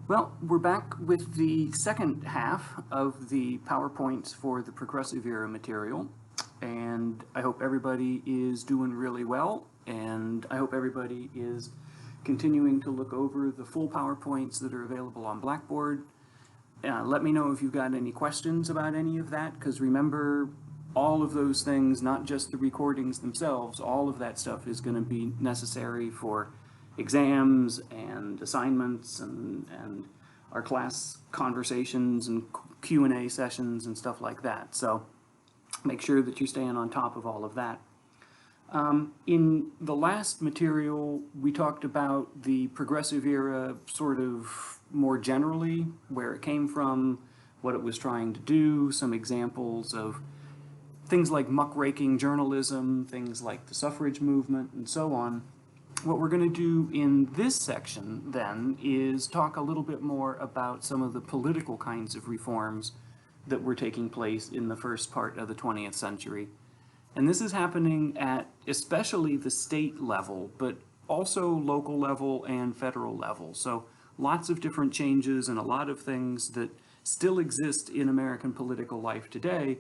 Well, we're back with the second half of the PowerPoints for the Progressive Era material, and I hope everybody is doing really well, and I hope everybody is continuing to look over the full PowerPoints that are available on Blackboard. Let me know if you've got any questions about any of that, because remember, all of those things, not just the recordings themselves, all of that stuff is going to be necessary for exams and assignments and our class conversations and Q&A sessions and stuff like that. So make sure that you're staying on top of all of that. In the last material, we talked about the Progressive Era sort of more generally, where it came from, what it was trying to do, some examples of things like muckraking journalism, things like the suffrage movement, and so on. What we're going to do in this section, then, is talk a little bit more about some of the political kinds of reforms that were taking place in the first part of the 20th century. And this is happening at especially the state level, but also local level and federal level. So lots of different changes and a lot of things that still exist in American political life today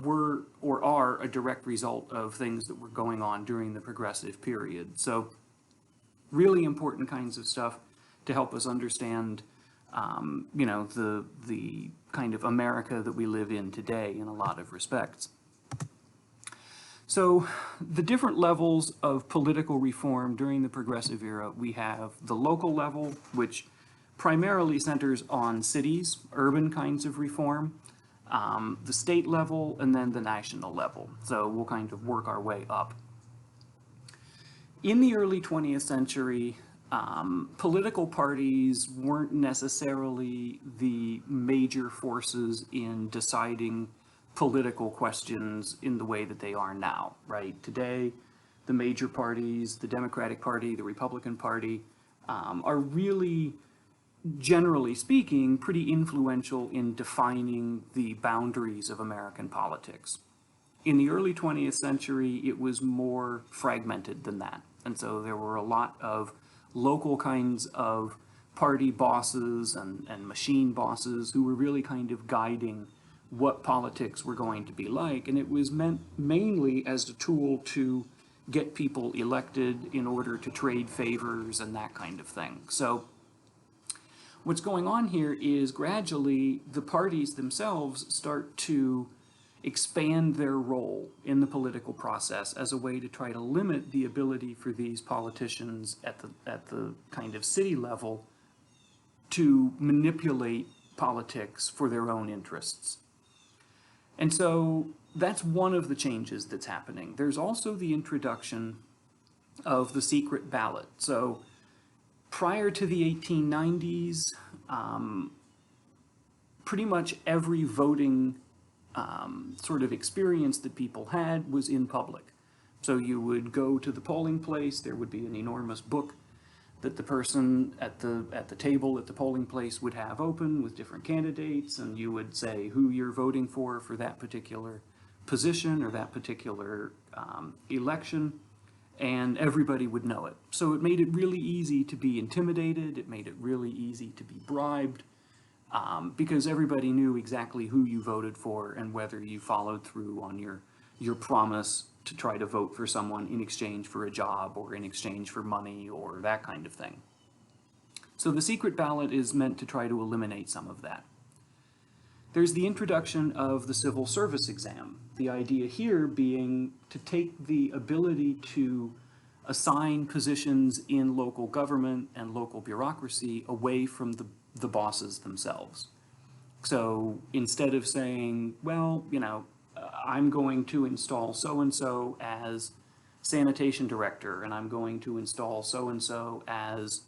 were or are a direct result of things that were going on during the progressive period. So really important kinds of stuff to help us understand, you know, the kind of America that we live in today in a lot of respects. So the different levels of political reform during the Progressive Era, we have the local level, which primarily centers on cities, urban kinds of reform, the state level, and then the national level. So we'll kind of work our way up. In the early 20th century, political parties weren't necessarily the major forces in deciding political questions in the way that they are now, right? Today, the major parties, the Democratic Party, the Republican Party, are really, generally speaking, pretty influential in defining the boundaries of American politics. In the early 20th century, it was more fragmented than that. And so there were a lot of local kinds of party bosses and machine bosses who were really kind of guiding what politics were going to be like. And it was meant mainly as a tool to get people elected in order to trade favors and that kind of thing. So what's going on here is gradually the parties themselves start to expand their role in the political process as a way to try to limit the ability for these politicians at the kind of city level to manipulate politics for their own interests. And so that's one of the changes that's happening. There's also the introduction of the secret ballot. So prior to the 1890s, pretty much every voting sort of experience that people had was in public. So you would go to the polling place, there would be an enormous book that the person at the table at the polling place would have open with different candidates, and you would say who you're voting for that particular position or that particular election, and everybody would know it. So it made it really easy to be intimidated, it made it really easy to be bribed, because everybody knew exactly who you voted for and whether you followed through on your promise to try to vote for someone in exchange for a job or in exchange for money or that kind of thing. So the secret ballot is meant to try to eliminate some of that. There's the introduction of the civil service exam. The idea here being to take the ability to assign positions in local government and local bureaucracy away from the bosses themselves. So instead of saying, well, you know, I'm going to install so-and-so as sanitation director, and I'm going to install so-and-so as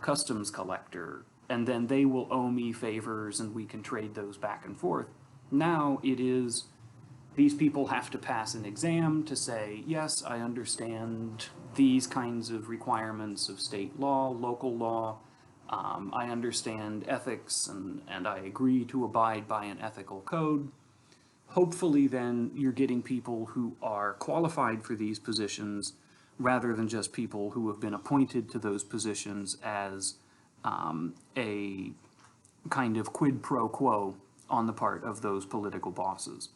customs collector, and then they will owe me favors and we can trade those back and forth. Now it is, these people have to pass an exam to say, yes, I understand these kinds of requirements of state law, local law, I understand ethics, and I agree to abide by an ethical code. Hopefully then you're getting people who are qualified for these positions rather than just people who have been appointed to those positions as a kind of quid pro quo on the part of those political bosses.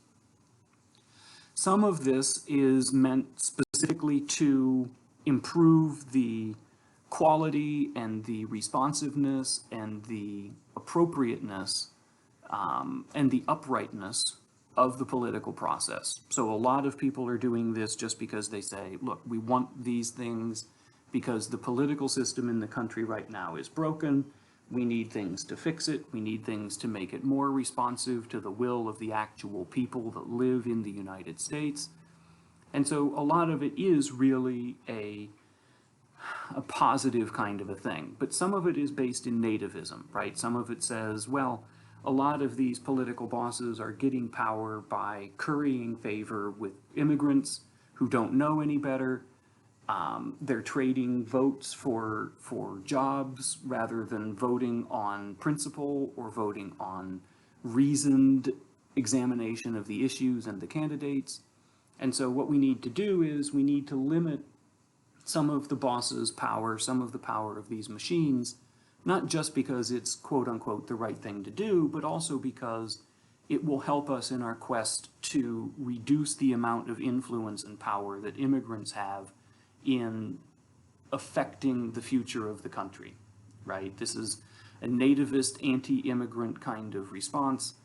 Some of this is meant specifically to improve the quality and the responsiveness and the appropriateness and the uprightness of the political process. So a lot of people are doing this just because they say, look, we want these things because the political system in the country right now is broken. We need things to fix it. We need things to make it more responsive to the will of the actual people that live in the United States. And so a lot of it is really a positive kind of a thing. But some of it is based in nativism, right? Some of it says, well, a lot of these political bosses are getting power by currying favor with immigrants who don't know any better. They're trading votes for jobs rather than voting on principle or voting on reasoned examination of the issues and the candidates. And so what we need to do is we need to limit some of the boss's power, some of the power of these machines, not just because it's quote unquote the right thing to do, but also because it will help us in our quest to reduce the amount of influence and power that immigrants have in affecting the future of the country, right? This is a nativist, anti-immigrant kind of response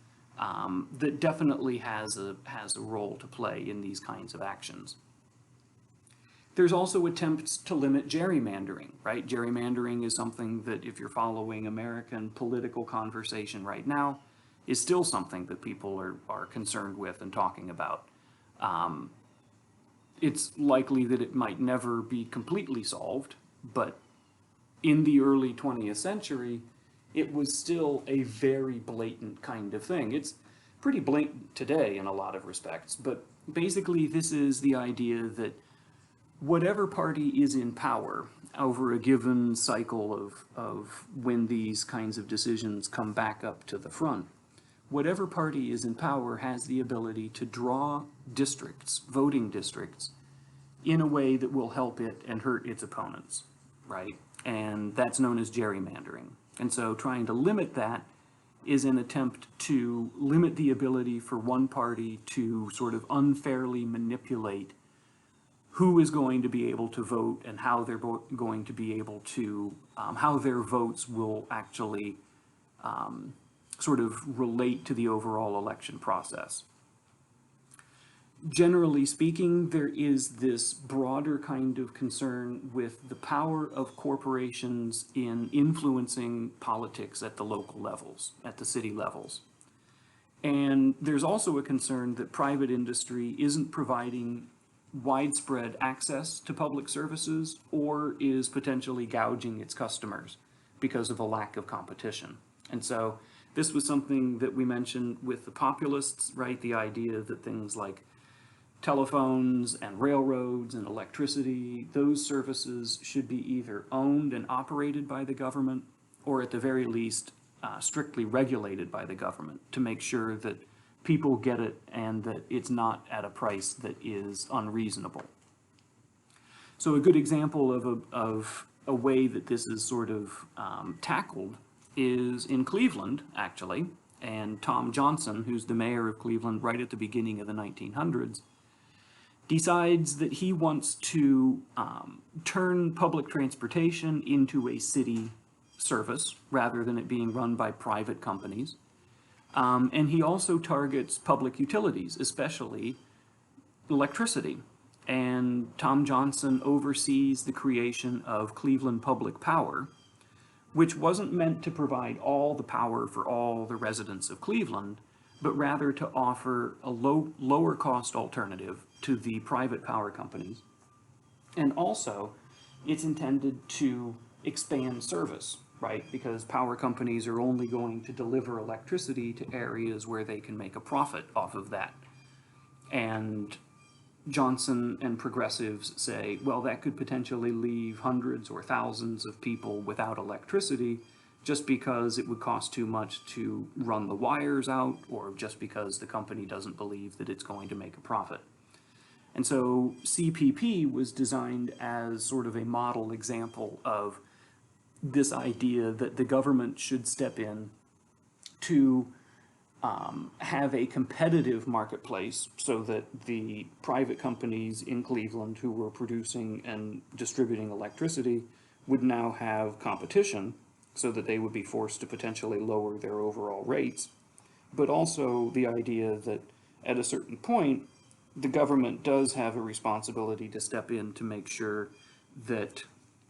that definitely has a role to play in these kinds of actions. There's also attempts to limit gerrymandering, right? Gerrymandering is something that, if you're following American political conversation right now, is still something that people are concerned with and talking about. It's likely that it might never be completely solved, but in the early 20th century, it was still a very blatant kind of thing. It's pretty blatant today in a lot of respects, but basically this is the idea that whatever party is in power over a given cycle of when these kinds of decisions come back up to the front, whatever party is in power has the ability to draw districts, voting districts, in a way that will help it and hurt its opponents, right? And that's known as gerrymandering. And so trying to limit that is an attempt to limit the ability for one party to sort of unfairly manipulate who is going to be able to vote and how they're going to be able to, how their votes will actually sort of relate to the overall election process. Generally speaking, there is this broader kind of concern with the power of corporations in influencing politics at the local levels, at the city levels. And there's also a concern that private industry isn't providing widespread access to public services or is potentially gouging its customers because of a lack of competition. And so this was something that we mentioned with the populists, right? The idea that things like telephones and railroads and electricity, those services should be either owned and operated by the government or at the very least strictly regulated by the government to make sure that people get it and that it's not at a price that is unreasonable. So a good example of a way that this is sort of tackled is in Cleveland, actually, and Tom Johnson, who's the mayor of Cleveland right at the beginning of the 1900s, decides that he wants to turn public transportation into a city service rather than it being run by private companies. And he also targets public utilities, especially electricity. And Tom Johnson oversees the creation of Cleveland Public Power, which wasn't meant to provide all the power for all the residents of Cleveland, but rather to offer a lower cost alternative to the private power companies. And also, it's intended to expand service, right? Because power companies are only going to deliver electricity to areas where they can make a profit off of that. And Johnson and progressives say, well, that could potentially leave hundreds or thousands of people without electricity just because it would cost too much to run the wires out, or just because the company doesn't believe that it's going to make a profit. And so CPP was designed as sort of a model example of this idea that the government should step in to have a competitive marketplace so that the private companies in Cleveland who were producing and distributing electricity would now have competition so that they would be forced to potentially lower their overall rates, but also the idea that at a certain point, the government does have a responsibility to step in to make sure that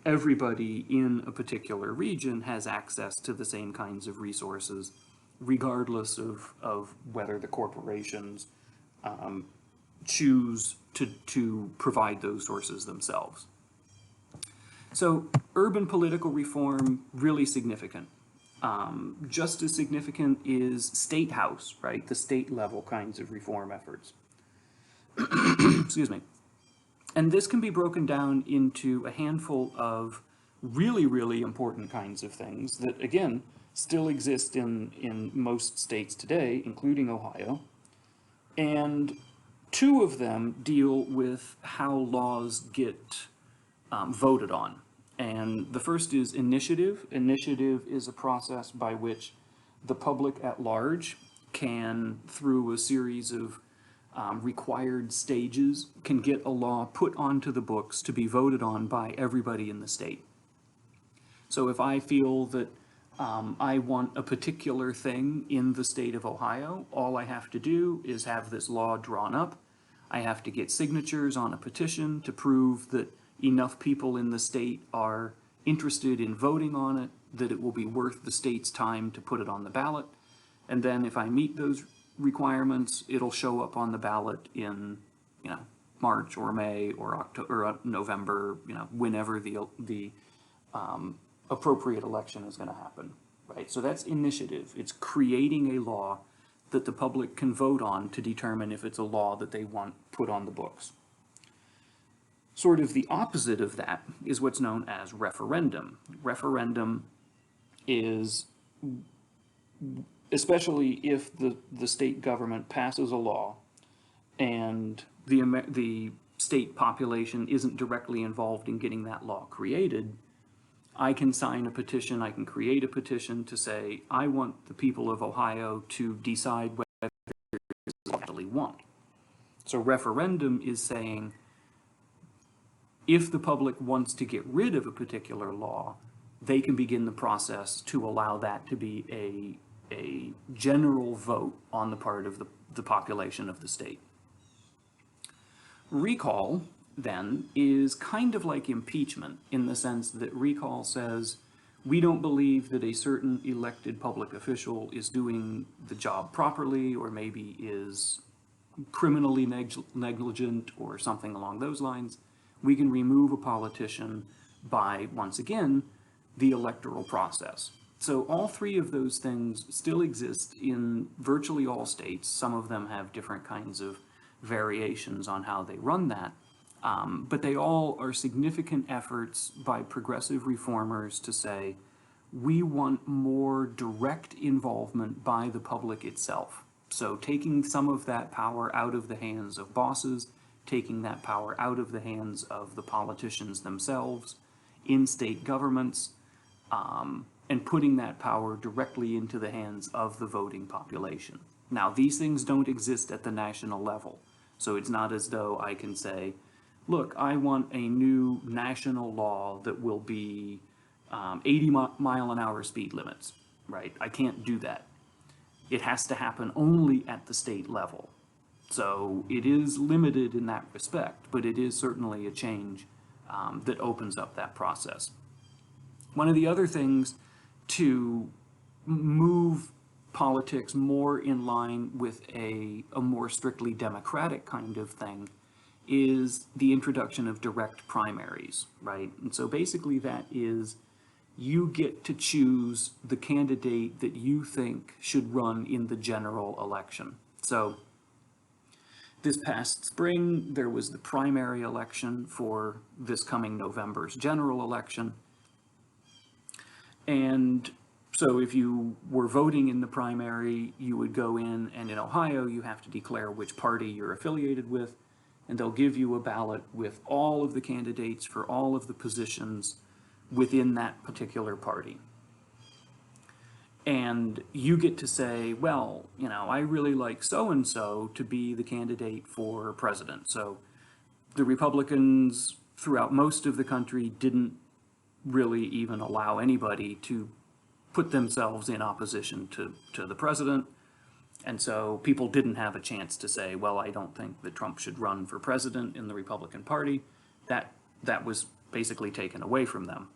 everybody in a particular region has access to the same kinds of resources, regardless of whether the corporations choose to provide those sources themselves. So urban political reform, really significant. Just as significant is state house, right? The state level kinds of reform efforts. Excuse me. And this can be broken down into a handful of really, really important kinds of things that, again, still exist in most states today, including Ohio. And two of them deal with how laws get voted on. And the first is initiative. Initiative is a process by which the public at large can, through a series of required stages, can get a law put onto the books to be voted on by everybody in the state. So if I feel that I want a particular thing in the state of Ohio, all I have to do is have this law drawn up. I have to get signatures on a petition to prove that enough people in the state are interested in voting on it, that it will be worth the state's time to put it on the ballot. And then if I meet those requirements, it'll show up on the ballot in, March or May or October or November, whenever the appropriate election is going to happen, right? So that's initiative. It's creating a law that the public can vote on to determine if it's a law that they want put on the books. Sort of the opposite of that is what's known as referendum. Referendum is, especially if the state government passes a law and the state population isn't directly involved in getting that law created, I can sign a petition, I can create a petition to say, I want the people of Ohio to decide whether they actually want. So referendum is saying, if the public wants to get rid of a particular law, they can begin the process to allow that to be a general vote on the part of the population of the state. Recall, then, is kind of like impeachment in the sense that recall says, we don't believe that a certain elected public official is doing the job properly or maybe is criminally negligent or something along those lines. We can remove a politician by, once again, the electoral process. So all three of those things still exist in virtually all states. Some of them have different kinds of variations on how they run that. But they all are significant efforts by progressive reformers to say, we want more direct involvement by the public itself. So taking some of that power out of the hands of bosses, taking that power out of the hands of the politicians themselves in state governments, and putting that power directly into the hands of the voting population. Now, these things don't exist at the national level. So it's not as though I can say, look, I want a new national law that will be 80-mile-an-hour speed limits, right? I can't do that. It has to happen only at the state level. So it is limited in that respect, but it is certainly a change that opens up that process. One of the other things to move politics more in line with a more strictly democratic kind of thing is the introduction of direct primaries, right? And so basically that is, you get to choose the candidate that you think should run in the general election. So this past spring, there was the primary election for this coming November's general election. And so if you were voting in the primary, you would go in, and in Ohio, you have to declare which party you're affiliated with, and they'll give you a ballot with all of the candidates for all of the positions within that particular party. And you get to say, well, you know, I really like so-and-so to be the candidate for president. So the Republicans throughout most of the country didn't really even allow anybody to put themselves in opposition to the president. And so people didn't have a chance to say, well, I don't think that Trump should run for president in the Republican Party. That was basically taken away from them.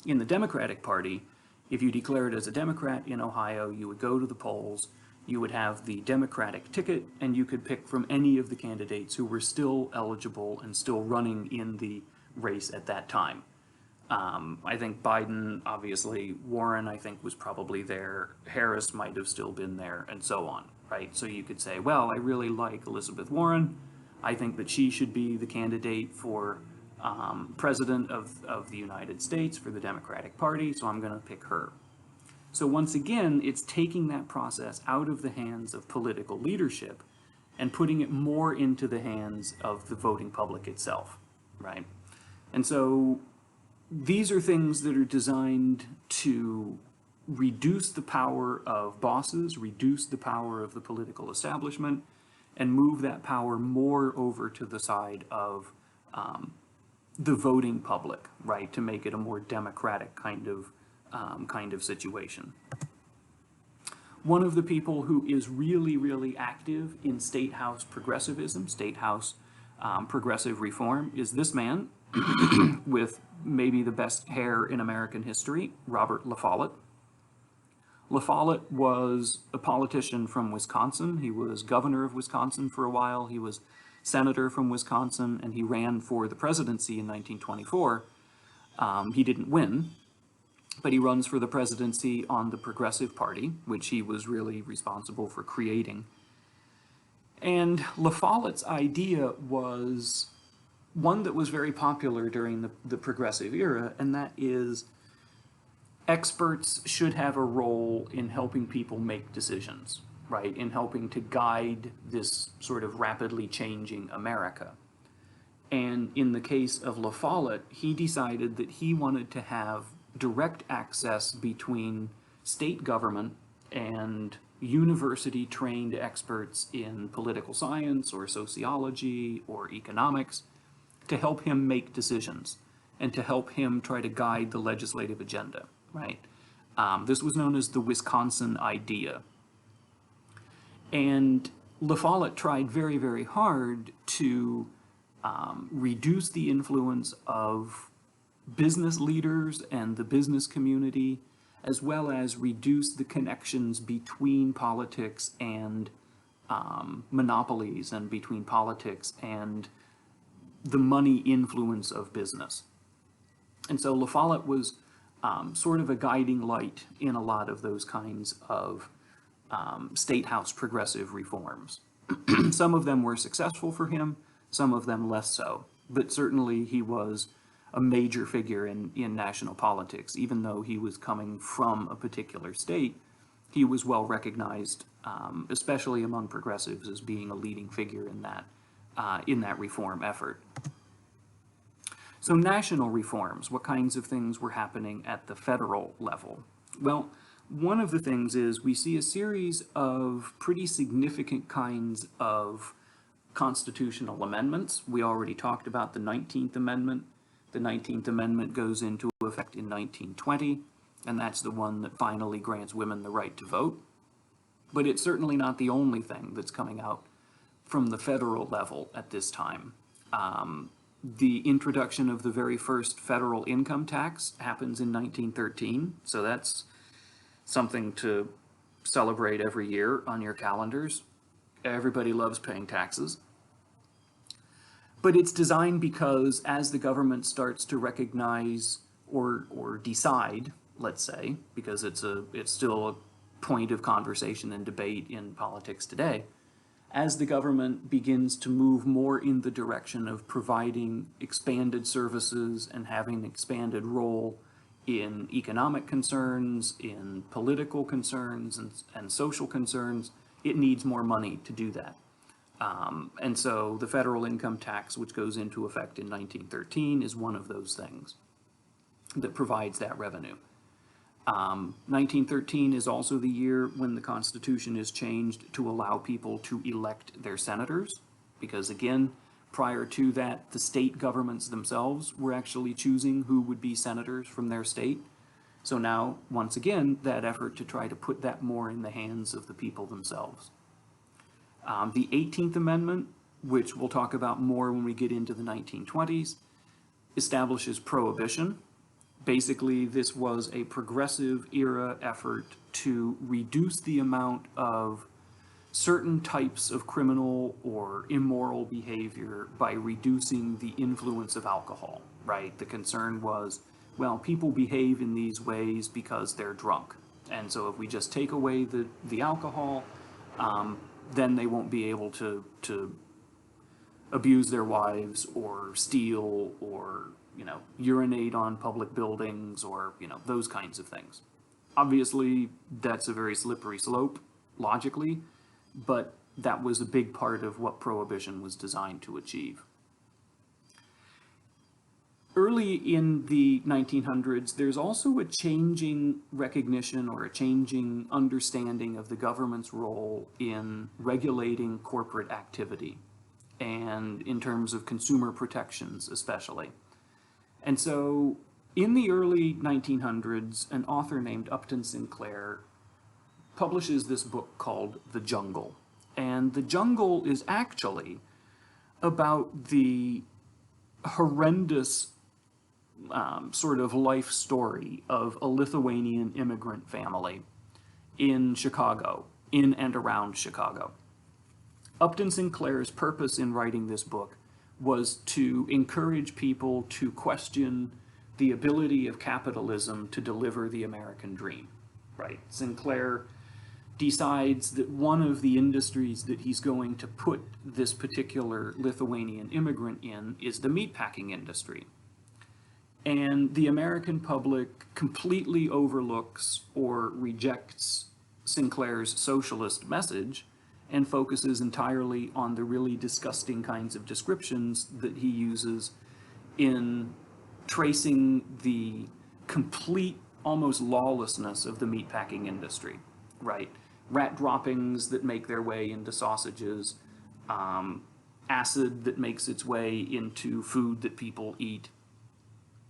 In the Democratic Party, if you declared as a Democrat in Ohio, you would go to the polls, you would have the Democratic ticket, and you could pick from any of the candidates who were still eligible and still running in the race at that time. I think Biden, obviously, Warren, I think, was probably there, Harris might have still been there, and so on, right? So you could say, well, I really like Elizabeth Warren. I think that she should be the candidate for president of the United States for the Democratic Party, so I'm going to pick her. So once again, it's taking that process out of the hands of political leadership and putting it more into the hands of the voting public itself, right? And so these are things that are designed to reduce the power of bosses, reduce the power of the political establishment, and move that power more over to the side of the voting public, right, to make it a more democratic kind of situation. One of the people who is really, really active in state house progressivism, state house progressive reform, is this man with maybe the best hair in American history, Robert Lafollette. Lafollette was a politician from Wisconsin. He was governor of Wisconsin for a while. He was senator from Wisconsin, and he ran for the presidency in 1924. He didn't win, but he runs for the presidency on the Progressive Party, which he was really responsible for creating. And Lafollette's idea was one that was very popular during the Progressive era, and that is experts should have a role in helping people make decisions, right, in helping to guide this sort of rapidly changing America. And in the case of Lafollette, he decided that he wanted to have direct access between state government and university-trained experts in political science or sociology or economics to help him make decisions and to help him try to guide the legislative agenda, right? This was known as the Wisconsin idea. And Lafollette tried very, very hard to reduce the influence of business leaders and the business community, as well as reduce the connections between politics and monopolies, and between politics and the money influence of business. And so Lafollette was sort of a guiding light in a lot of those kinds of state house progressive reforms. Some of them were successful for him, some of them less so, but certainly he was a major figure in national politics. Even though he was coming from a particular state, he was well recognized, especially among progressives, as being a leading figure in that reform effort. So national reforms, what kinds of things were happening at the federal level? Well, one of the things is we see a series of pretty significant kinds of constitutional amendments. We already talked about the 19th Amendment. The 19th Amendment goes into effect in 1920, and that's the one that finally grants women the right to vote. But it's certainly not the only thing that's coming out from the federal level at this time. The introduction of the very first federal income tax happens in 1913, so that's something to celebrate every year on your calendars. Everybody loves paying taxes. But it's designed because as the government starts to recognize or decide, let's say, because it's still a point of conversation and debate in politics today, as the government begins to move more in the direction of providing expanded services and having an expanded role in economic concerns, in political concerns, and social concerns, it needs more money to do that. And so the federal income tax, which goes into effect in 1913, is one of those things. that provides that revenue. 1913 is also the year when the Constitution is changed to allow people to elect their senators, because again, prior to that, the state governments themselves were actually choosing who would be senators from their state. So now, once again, that effort to try to put that more in the hands of the people themselves. The 18th Amendment, which we'll talk about more when we get into the 1920s, establishes prohibition. Basically, this was a progressive era effort to reduce the amount of certain types of criminal or immoral behavior by reducing the influence of alcohol, right? The concern was, well, people behave in these ways because they're drunk. And so if we just take away the alcohol, then they won't be able to abuse their wives or steal or, urinate on public buildings or, those kinds of things. Obviously, that's a very slippery slope, logically, but that was a big part of what Prohibition was designed to achieve. Early in the 1900s, there's also a changing recognition or a changing understanding of the government's role in regulating corporate activity and in terms of consumer protections especially. And so in the early 1900s, an author named Upton Sinclair publishes this book called The Jungle. And The Jungle is actually about the horrendous sort of life story of a Lithuanian immigrant family in Chicago, in and around Chicago. Upton Sinclair's purpose in writing this book was to encourage people to question the ability of capitalism to deliver the American dream, right? Sinclair decides that one of the industries that he's going to put this particular Lithuanian immigrant in is the meatpacking industry. And the American public completely overlooks or rejects Sinclair's socialist message and focuses entirely on the really disgusting kinds of descriptions that he uses in tracing the complete, almost lawlessness of the meatpacking industry, right? Rat droppings that make their way into sausages, acid that makes its way into food that people eat.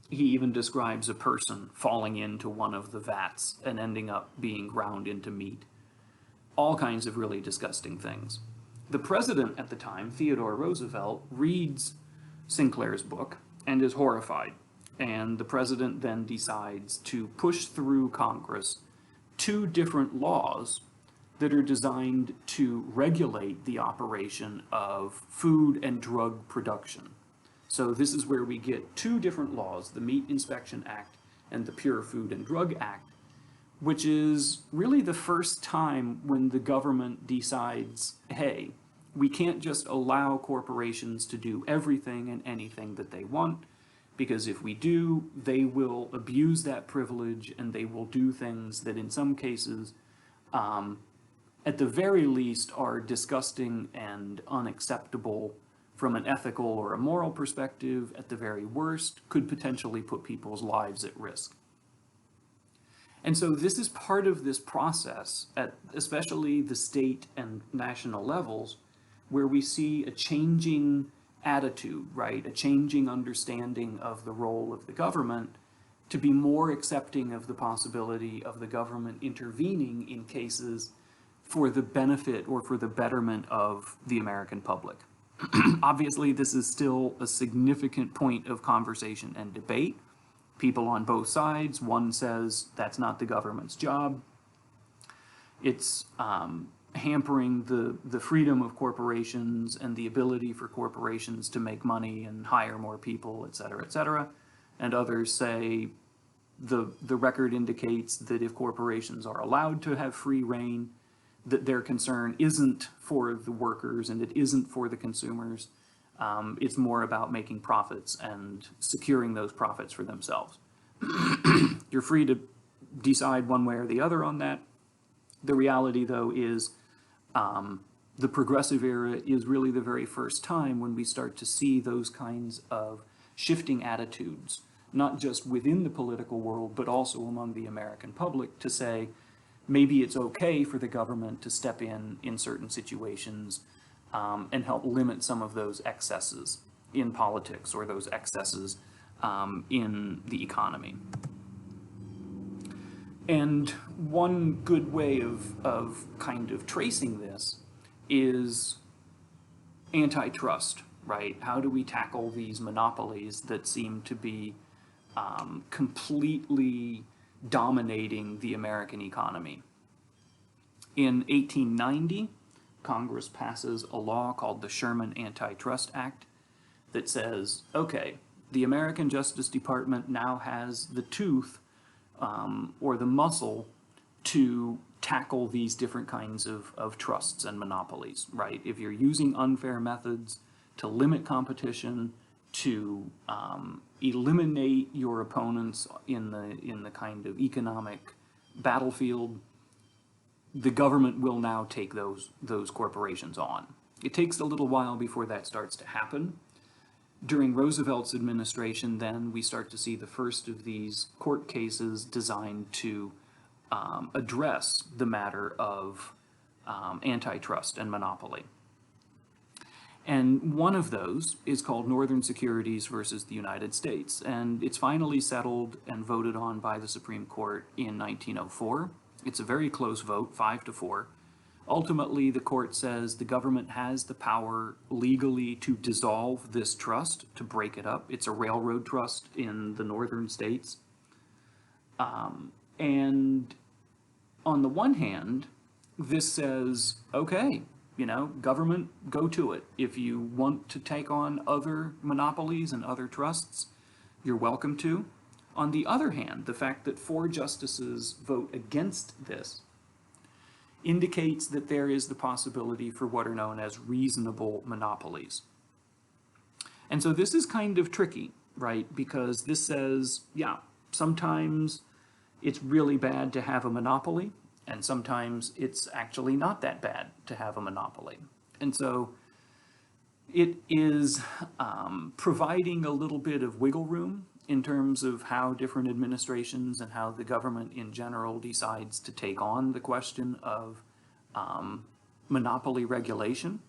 He even describes a person falling into one of the vats and ending up being ground into meat. All kinds of really disgusting things. The president at the time, Theodore Roosevelt, reads Sinclair's book and is horrified. And the president then decides to push through Congress 2 different laws that are designed to regulate the operation of food and drug production. So this is where we get 2 different laws, the Meat Inspection Act and the Pure Food and Drug Act, which is really the first time when the government decides, hey, we can't just allow corporations to do everything and anything that they want, because if we do, they will abuse that privilege and they will do things that in some cases, at the very least, are disgusting and unacceptable from an ethical or a moral perspective. At the very worst, could potentially put people's lives at risk. And so this is part of this process, at especially the state and national levels, where we see a changing attitude, right? A changing understanding of the role of the government to be more accepting of the possibility of the government intervening in cases for the benefit or for the betterment of the American public. Obviously, this is still a significant point of conversation and debate. People on both sides, one says that's not the government's job. It's hampering the freedom of corporations and the ability for corporations to make money and hire more people, et cetera, et cetera. And others say the record indicates that if corporations are allowed to have free rein, that their concern isn't for the workers and it isn't for the consumers. It's more about making profits and securing those profits for themselves. You're free to decide one way or the other on that. The reality, though, is the progressive era is really the very first time when we start to see those kinds of shifting attitudes not just within the political world, but also among the American public, to say maybe it's okay for the government to step in certain situations and help limit some of those excesses in politics or those excesses in the economy. And one good way of kind of tracing this is antitrust, right? How do we tackle these monopolies that seem to be completely dominating the American economy? In 1890, Congress passes a law called the Sherman Antitrust Act that says, okay, the American Justice Department now has the tooth or the muscle to tackle these different kinds of trusts and monopolies, right? If you're using unfair methods to limit competition, to eliminate your opponents in the kind of economic battlefield, the government will now take those corporations on. It takes a little while before that starts to happen. During Roosevelt's administration, then, we start to see the first of these court cases designed to address the matter of antitrust and monopoly. And one of those is called Northern Securities versus the United States, and it's finally settled and voted on by the Supreme Court in 1904. It's a very close vote, 5-4. Ultimately, the court says the government has the power legally to dissolve this trust, to break it up. It's a railroad trust in the northern states. And on the one hand, this says, okay, you know, government, go to it. If you want to take on other monopolies and other trusts, you're welcome to. On the other hand, the fact that 4 justices vote against this indicates that there is the possibility for what are known as reasonable monopolies. And so this is kind of tricky, right? Because this says, yeah, sometimes it's really bad to have a monopoly, and sometimes it's actually not that bad to have a monopoly. And so it is providing a little bit of wiggle room in terms of how different administrations and how the government in general decides to take on the question of monopoly regulation.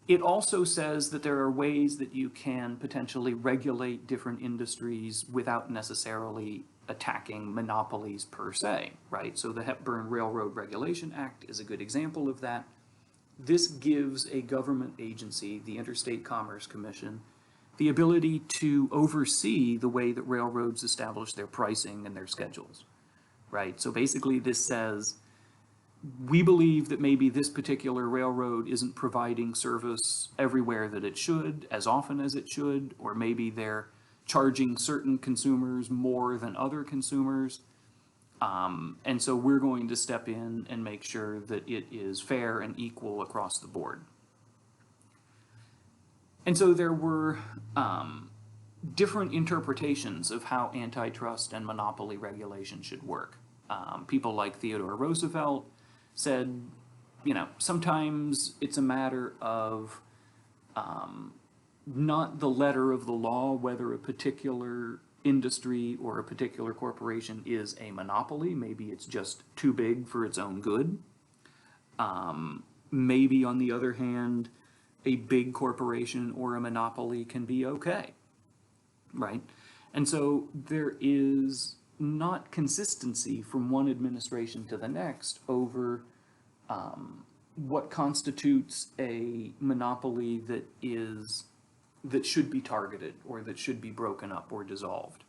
It also says that there are ways that you can potentially regulate different industries without necessarily attacking monopolies per se, right? So the Hepburn Railroad Regulation Act is a good example of that. This gives a government agency, the Interstate Commerce Commission, the ability to oversee the way that railroads establish their pricing and their schedules, right? So basically this says, we believe that maybe this particular railroad isn't providing service everywhere that it should, as often as it should, or maybe they're charging certain consumers more than other consumers. And so we're going to step in and make sure that it is fair and equal across the board. And so there were different interpretations of how antitrust and monopoly regulation should work. People like Theodore Roosevelt said, you know, sometimes it's a matter of not the letter of the law, whether a particular industry or a particular corporation is a monopoly. Maybe it's just too big for its own good. Maybe, on the other hand, a big corporation or a monopoly can be okay, right? And so there is not consistency from one administration to the next over what constitutes a monopoly that should be targeted or that should be broken up or dissolved.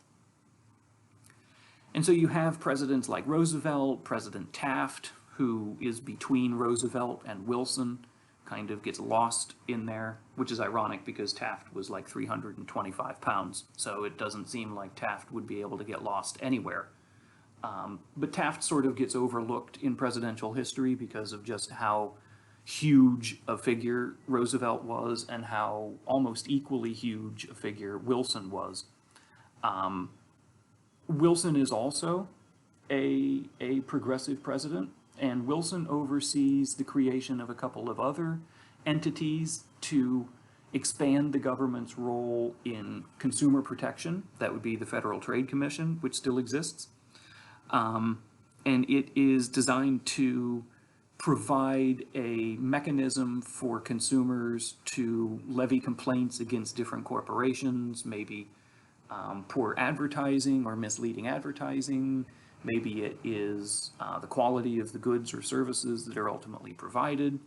And so you have presidents like Roosevelt, President Taft, who is between Roosevelt and Wilson, kind of gets lost in there, which is ironic because Taft was like 325 pounds, so it doesn't seem like Taft would be able to get lost anywhere. But Taft sort of gets overlooked in presidential history because of just how huge a figure Roosevelt was and how almost equally huge a figure Wilson was. Wilson is also a progressive president, and Wilson oversees the creation of a couple of other entities to expand the government's role in consumer protection. That would be the Federal Trade Commission, which still exists. And it is designed to provide a mechanism for consumers to levy complaints against different corporations, maybe poor advertising or misleading advertising. Maybe it is the quality of the goods or services that are ultimately provided.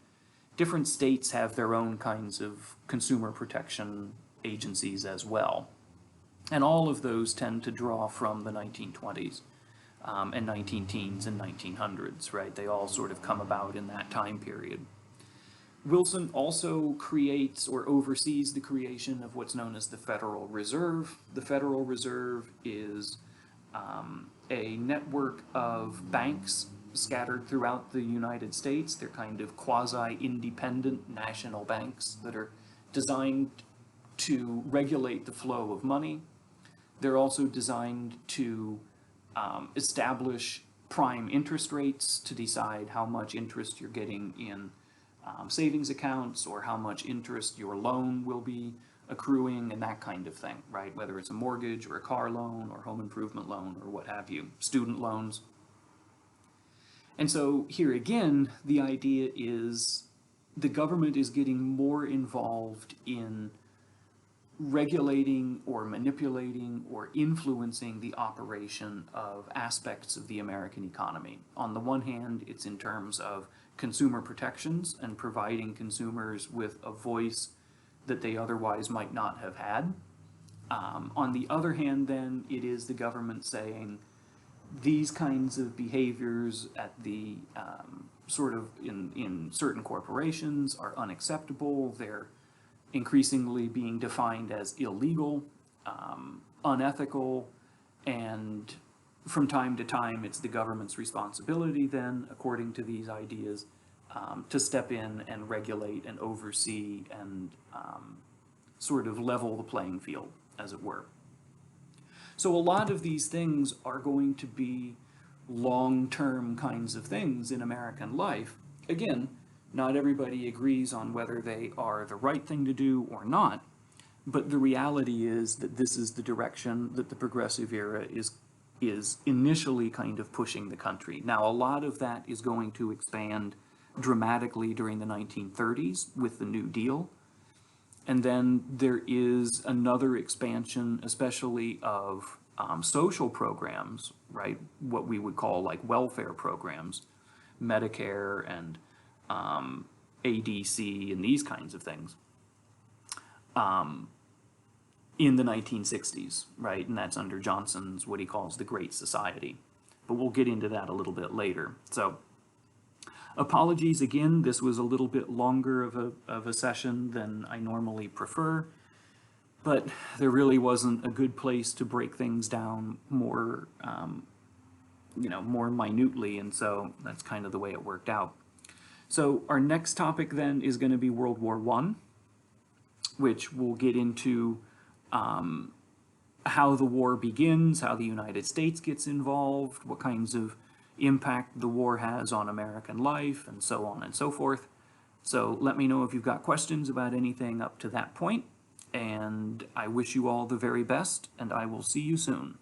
Different states have their own kinds of consumer protection agencies as well. And all of those tend to draw from the 1920s and 19-teens and 1900s, right? They all sort of come about in that time period. Wilson also creates or oversees the creation of what's known as the Federal Reserve. The Federal Reserve is a network of banks scattered throughout the United States. They're kind of quasi-independent national banks that are designed to regulate the flow of money. They're also designed to establish prime interest rates to decide how much interest you're getting in savings accounts or how much interest your loan will be accruing and that kind of thing, right? Whether it's a mortgage or a car loan or home improvement loan or what have you, student loans. And so here again, the idea is the government is getting more involved in regulating or manipulating or influencing the operation of aspects of the American economy. On the one hand, it's in terms of consumer protections and providing consumers with a voice that they otherwise might not have had. On the other hand, then, it is the government saying these kinds of behaviors at the sort of in certain corporations are unacceptable. They're increasingly being defined as illegal, unethical, and from time to time it's the government's responsibility then, according to these ideas, to step in and regulate and oversee and sort of level the playing field, as it were. So a lot of these things are going to be long-term kinds of things in American life. Again, not everybody agrees on whether they are the right thing to do or not, but the reality is that this is the direction that the progressive era is initially kind of pushing the country. Now, a lot of that is going to expand dramatically during the 1930s with the New Deal. And then there is another expansion, especially of social programs, right? What we would call like welfare programs, Medicare and ADC and these kinds of things in the 1960s, right? And that's under Johnson's, what he calls the Great Society. But we'll get into that a little bit later. So apologies again, this was a little bit longer of a session than I normally prefer, but there really wasn't a good place to break things down more, more minutely, and so that's kind of the way it worked out. So our next topic then is going to be World War I, which we'll get into how the war begins, how the United States gets involved, what kinds of impact the war has on American life, and so on and so forth. So let me know if you've got questions about anything up to that point, and I wish you all the very best, and I will see you soon.